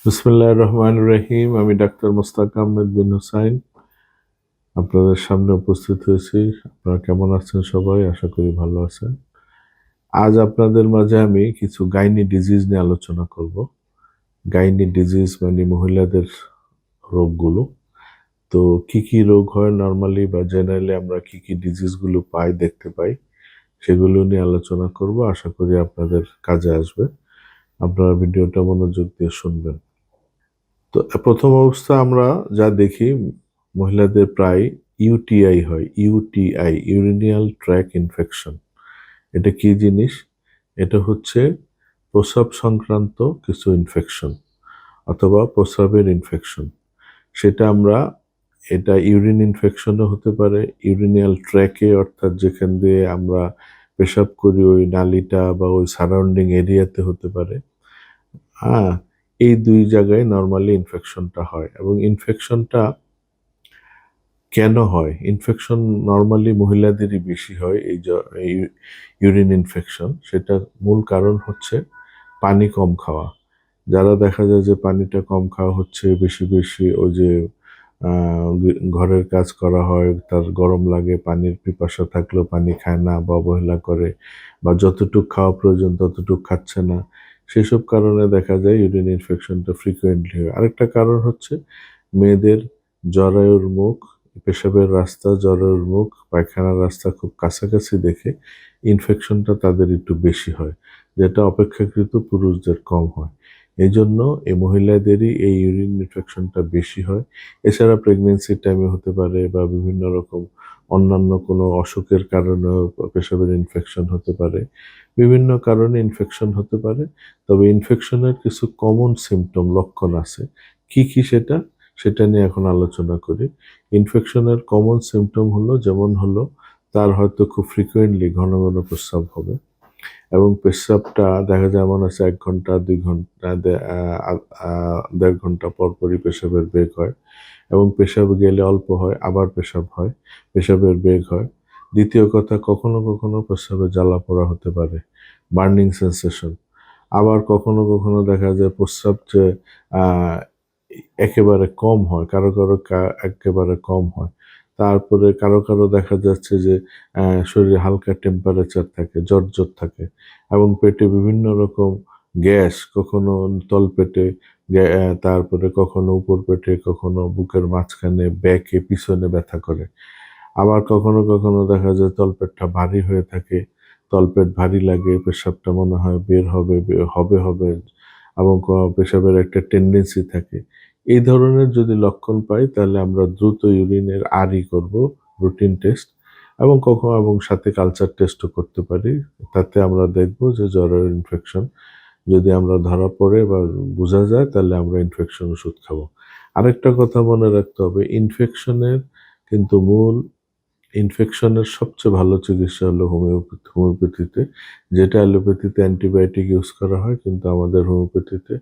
বিসমিল্লাহির রহমানির রহিম। আমি ডাক্তার মোস্তাক আহমেদ বিন হুসাইন আপনাদের সামনে উপস্থিত হয়েছি। আপনারা কেমন আছেন সবাই? আশা করি ভালো আছেন। আজ আপনাদের মাঝে আমি কিছু গাইনি ডিজিজ নিয়ে আলোচনা করব। গাইনি ডিজিজ মানে মহিলাদের রোগগুলো। তো কি কি রোগ হয় নরমালি বা জেনারেলি আমরা কি কি ডিজিজগুলো পাই, দেখতে পাই, সেগুলো নিয়ে আলোচনা করব। আশা করি আপনাদের কাজে আসবে। আপনারা ভিডিওটা মনোযোগ দিয়ে শুনবেন। তো প্রথম অবস্থা আমরা যা দেখি, মহিলাদের প্রায় ইউটিআই হয়। UTI, urinary tract infection. এটা কি জিনিস? এটা হচ্ছে প্রস্রাব সংক্রান্ত কিছু ইনফেকশন অথবা প্রস্রাবের ইনফেকশন। সেটা আমরা, এটা ইউরিন ইনফেকশনও হতে পারে, ইউরিনিয়াল ট্র্যাকে অর্থাৎ যেখান দিয়ে আমরা পেশাব করি ওই নালীটা বা ওই সারাউন্ডিং এরিয়াতে হতে পারে। হ্যাঁ, এই দুই জায়গায় নর্মালি ইনফেকশনটা হয়। এবং ইনফেকশনটা কেন হয়? ইনফেকশন নর্মালি মহিলাদেরই বেশি হয়। এই ইউরিন ইনফেকশন, সেটার মূল কারণ হচ্ছে পানি কম খাওয়া। যারা দেখা যায় যে পানিটা কম খাওয়া হচ্ছে, বেশি বেশি ওই যে ঘরের কাজ করা হয়, তার গরম লাগে, পানির পিপাসা থাকলেও পানি খায় না বা অবহেলা করে, বা যতটুক খাওয়া প্রয়োজন ততটুক খাচ্ছে না, সেসব কারণে দেখা যায় ইউরিন ইনফেকশনটা ফ্রিকুয়েন্টলি হয়। আরেকটা কারণ হচ্ছে মেয়েদের জরায়ুর মুখ, পেশাবের রাস্তা, জরায়ুর মুখ, পায়খানার রাস্তা খুব কাছাকাছি দেখে ইনফেকশনটা তাদের একটু বেশি হয়, যেটা অপেক্ষাকৃত পুরুষদের কম হয়। এই জন্য এই মহিলাদেরই এই ইউরিন ইনফেকশনটা বেশি হয়। এছাড়া প্রেগনেন্সির টাইমে হতে পারে বা বিভিন্ন রকম অন্যান্য কোনো অসুখের কারণেও পেশাবের ইনফেকশন হতে পারে। বিভিন্ন কারণে ইনফেকশন হতে পারে। তবে ইনফেকশনের কিছু কমন সিম্পটম, লক্ষণ আছে। কি কি সেটা? সেটা নিয়ে এখন আলোচনা করি। ইনফেকশনের কমন সিম্পটম হলো, যেমন হলো তার হয়তো খুব ফ্রিকুয়েন্টলি ঘন ঘন প্রস্রাব হবে, এবং পেশাবটা দেখা যায় এমন আছে ১ ঘন্টা ২ ঘন্টা ১.৫ ঘন্টা পর পরই পেশাবের বেগ হয়, এবং পেশাব গেলে অল্প হয়, আবার পেশাব হয়, পেশাবের বেগ হয়। দ্বিতীয় কথা, কখনো কখনো প্রস্রাবে জ্বালা পোড়া হতে পারে, বার্নিং সেন্সেশন। আবার কখনো কখনো দেখা যায় প্রস্রাব যে আহ, একেবারে কম হয়, কারো কারো একেবারে কম হয়। তারপরে কারো কারো দেখা যাচ্ছে যে শরীরে হালকা টেম্পারেচার থাকে, জ্বর জ্বর থাকে, এবং পেটে বিভিন্ন রকম গ্যাস, কখনো তলপেটে, তারপরে কখনো উপর পেটে, কখনো বুকের মাঝখানে, ব্যাকে, পিছনে ব্যথা করে। আবার কখনো কখনো দেখা যায় তলপেটটা ভারী হয়ে থাকে, তলপেট ভারী লাগে, পেশাবটা মনে হয় বের হবে হবে হবে, এবং পেশাবের একটা টেন্ডেন্সি থাকে। এই ধরনের যদি লক্ষণ পাই তাহলে আমরা দ্রুত ইউরিনের করব, রুটিন টেস্ট, এবং কখনো এবং সাথে কালচার টেস্টও করতে পারি। তাতে আমরা দেখব যে জরায়ুর ইনফেকশন যদি আমরা ধরা পড়ে বা বোঝা যায়, তাহলে আমরা ইনফেকশন ওষুধ খাবো। আরেকটা কথা মনে রাখতে হবে, কিন্তু মূল ইনফেকশনের সবচেয়ে ভালো চিকিৎসা হলো হোমিওপ্যাথিতে। যেটা অ্যালোপ্যাথিতে অ্যান্টিবায়োটিক ইউজ করা হয়, কিন্তু আমাদের হোমিওপ্যাথিতে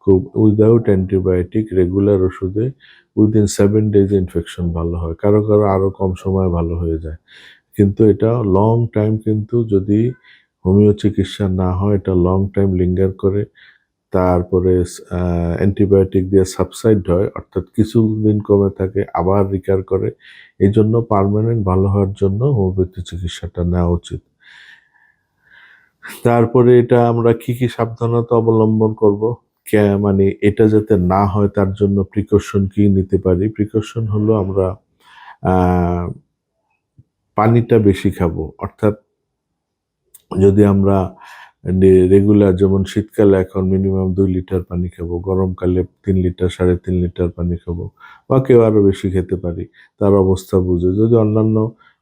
খুব উইদাউট অ্যান্টিবায়োটিক রেগুলার ওষুধে উইদিন 7 ডেজ ইনফেকশন ভালো হয়। কারো কারো আরো কম সময়ে ভালো হয়ে যায়। কিন্তু এটা লং টাইম, কিন্তু যদি হোমিও চিকিৎসা না হয় এটা লং টাইম লিঙ্গার করে, তারপরে অ্যান্টিবায়োটিক দিয়ে সাবসাইড হয়, অর্থাৎ কিছুদিন কমে থাকে আবার রিকার করে। এই জন্য পার্মানেন্ট ভালো হওয়ার জন্য হোমিওপ্যাথি চিকিৎসাটা নেওয়া উচিত। তারপরে এটা আমরা কি কি সাবধানতা অবলম্বন করব, মানে এটা যাতে না হয় তার জন্য প্রিকশন কি নিতে পারি? প্রিকশন হলো আমরা আহ পানিটা বেশি খাবো। অর্থাৎ যদি আমরা রেগুলার, যেমন শীতকালে এখন মিনিমাম ২ লিটার পানি খাবো, গরমকালে ৩ লিটার ৩.৫ লিটার পানি খাবো, বা কেউ আরো বেশি খেতে পারি, তার অবস্থা বুঝে। যদি অন্যান্য,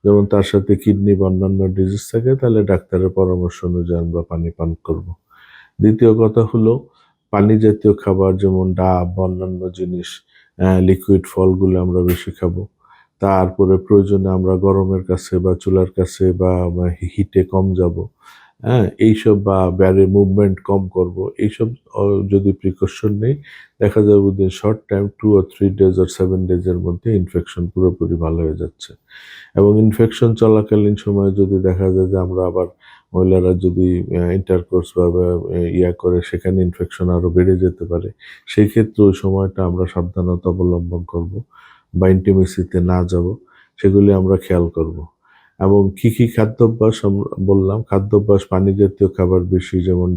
যেমন তার সাথে কিডনি বা অন্যান্য ডিজিজ থাকে, তাহলে ডাক্তারের পরামর্শ অনুযায়ী আমরা পানি পান করব। দ্বিতীয় কথা হলো পানি জাতীয় খাবার, যেমন ডাব বা অন্যান্য জিনিস, লিকুইড ফলগুলো আমরা বেশি খাবো। তারপরে প্রয়োজনে আমরা গরমের কাছে বা চুলার কাছে বা হিটে কম যাব। হ্যাঁ, এইসব, বা বাইরে মুভমেন্ট কম করব। এইসব যদি প্রিকশন নেই, দেখা যাবে within short time 2 or 3 days or 7 ডেজের মধ্যে ইনফেকশন পুরোপুরি ভালো হয়ে যাচ্ছে। এবং ইনফেকশন চলাকালীন সময়ে যদি দেখা যায় যে আমরা আবার মহিলারা যদি ইন্টারকোর্স বা ইয়া করে সেখানে ইনফেকশন আরও বেড়ে যেতে পারে। সেই ক্ষেত্রে ওই সময়টা আমরা সাবধানতা অবলম্বন করব বা ইন্টিমেসিতে না যাব, সেগুলি আমরা খেয়াল করব। এবং কী কী খাদ্যাভ্যাস আমরা বললাম, খাদ্যাভ্যাস পানি জাতীয় খাবার বেশি, যেমন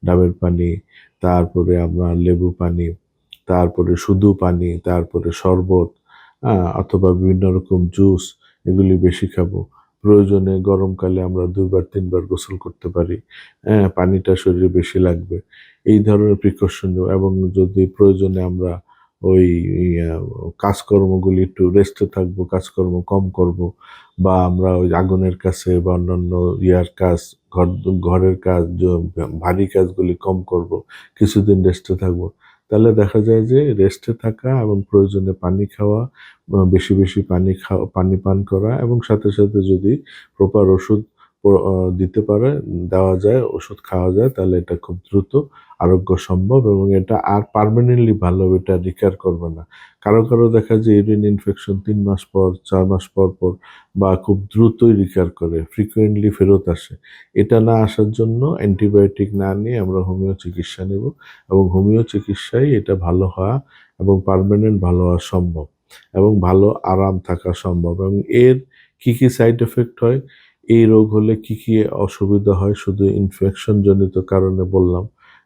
ডাবের পানি, তারপরে আমরা লেবু পানি, তারপরে শুধু পানি, তারপরে শরবত, অথবা বিভিন্ন রকম জুস, এগুলি বেশি খাবো। প্রয়োজনে গরমকালে আমরা ২ বার ৩ বার গোসল করতে পারি। পানিটা শরীরে বেশি লাগবে। এই ধরনের প্রিকশন এবং যদি প্রয়োজনে আমরা ওই ইয়া কাজকর্মগুলি একটু রেস্টে থাকবো, কাজকর্ম কম করব, বা আমরা ওই আগুনের কাছে বা অন্যান্য ইয়ার কাজ, ঘরের কাজ, ভারী কাজগুলি কম করব, কিছুদিন রেস্টে থাকবো। তাহলে দেখা যায় যে রেস্টে থাকা এবং প্রয়োজনে পানি খাওয়া, বেশি বেশি পানি পান করা, এবং সাথে সাথে যদি প্রপার ওষুধ দিতে পারে, দেওয়া যায়, ওষুধ খাওয়া যায়, তাহলে এটা খুব দ্রুত আরোগ্য সম্ভব এবং এটা আর পার্মানেন্টলি ভালো হবে, এটা রিকভার করবে না। কারো কারো দেখা যায় ইউরিন ইনফেকশন ৩ মাস পর, ৪ মাস পর পর বা খুব দ্রুতই রিকভার করে, ফ্রিকুয়েন্টলি ফেরত আসে। এটা না আসার জন্য অ্যান্টিবায়োটিক না নিয়ে আমরা হোমিও চিকিৎসা নেব, এবং হোমিও চিকিৎসায় এটা ভালো হওয়া এবং পার্মানেন্ট ভালো হওয়া সম্ভব, এবং ভালো আরাম থাকা সম্ভব। এবং এর কি কি সাইড এফেক্ট হয়, এই রোগ হলে কি কি অসুবিধা হয়, শুধু ইনফেকশন জনিত কারণে বললাম,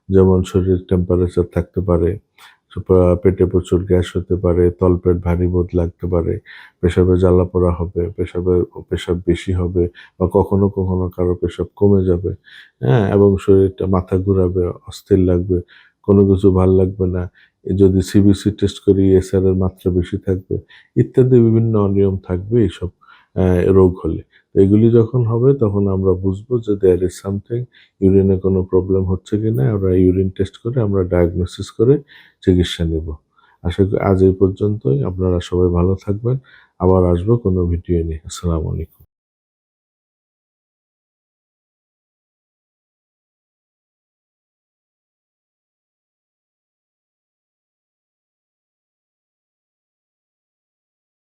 যেমন শরীরের টেম্পারেচার থাকতে পারে, পেটে প্রচুর গ্যাস হতে পারে, তলপেট ভারী বোধ লাগতে পারে, পেশাবে জ্বালাপোড়া হবে, পেশাব বেশি হবে, বা কখনো কখনো কারো পেশাব কমে যাবে, এবং শরীরটা মাথা ঘুরাবে, অস্থির লাগবে, কোনো কিছু ভাল লাগবে না। যদি সিবিসি টেস্ট করি এসআর এর মাত্রা বেশি থাকবে, ইত্যাদি বিভিন্ন অনিয়ম থাকবে এইসব রোগ হলে। তো এগুলি যখন হবে তখন আমরা বুঝবো যে দেয়ার ইজ সামথিং, ইউরিনে কোনো প্রবলেম হচ্ছে কিনা। আমরা ইউরিন টেস্ট করে আমরা ডায়াগনোসিস করে চিকিৎসা নেব। আশা করি আজ এই পর্যন্তই। আপনারা সবাই ভালো থাকবেন। আবার আসবো কোনো ভিডিও নিয়ে। আসসালামু আলাইকুম।